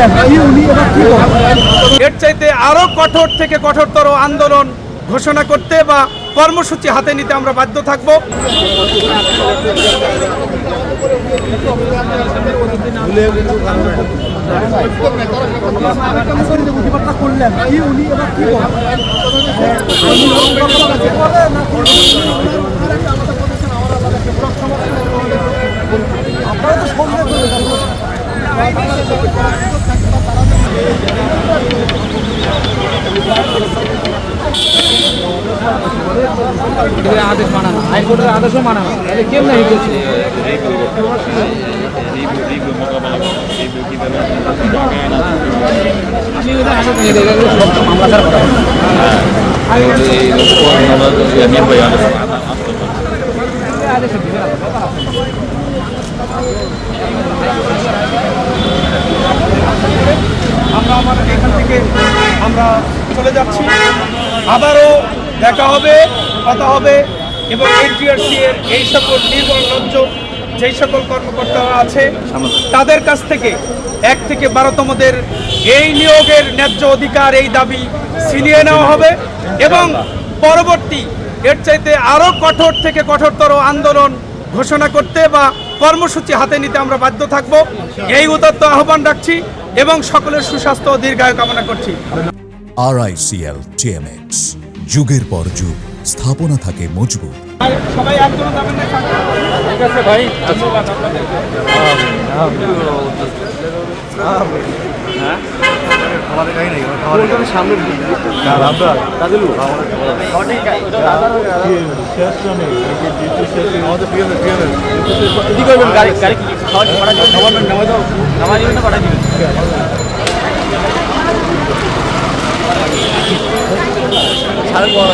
করলেন কি উনি এবার কি বলেন? এর চাইতে আরো কঠোর থেকে কঠোরতর আন্দোলন ঘোষণা করতে বা কর্মসূচি হাতে নিতে আমরা বাধ্য থাকব। করলেন কি উনি এবার কি বলেন? আপনারা তো সন্দেহ आदेश माना ना हाईकोर्ट आदेश माना ना केम नहीं করছে আমরা আমাদের এখান থেকে আমরা চলে যাচ্ছি, আবারও দেখা হবে, কথা হবে এবং এনটিআরসি এর এই সকল নির্ভরযোগ্য যেই সকল কর্মকর্তারা আছে তাদের কাছ থেকে 1 থেকে 12তমদের এই নিয়োগের ন্যায্য অধিকার এই দাবি ছিনিয়ে নেওয়া হবে এবং পরবর্তী এর চাইতে আরও কঠোর থেকে কঠোরতর আন্দোলন ঘোষণা করতে বা কর্মসূচি হাতে নিতে আমরা বাধ্য থাকব। এই উদাত্ত আহ্বান রাখছি এবং সকলের সুস্বাস্থ্য ও দীর্ঘায়ু কামনা করছি। RICL TMX যুগের পর যুগ স্থাপনা থাকে মজবুত। সবাই একদম যাবেন না, ঠিক আছে ভাই ধন্যবাদ আপনাদের হ্যাঁ আমাদের কাই নাই আমাদের সামনে না আমরা কাজলু আমাদের শেষ জানে এই যে ডিউটি শেষ আমাদের পিএনএ কি করবেন গাড়ি গাড়ি কি খাওয়া পড়া যাবে গভর্নমেন্ট নামাই দাও নামাই দিবেন না পড়া দিবেন ছাড় বড়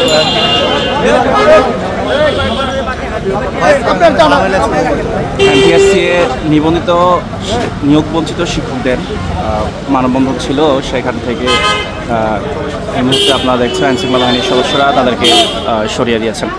এনটিআরসি এর নিবন্ধিত নিয়োগ বঞ্চিত শিক্ষকদের মানববন্ধন ছিল, সেখান থেকে এই মুহূর্তে আপনারা দেখছেন আইনশৃঙ্খলা বাহিনীর সদস্যরা তাদেরকে সরিয়ে দিয়েছেন।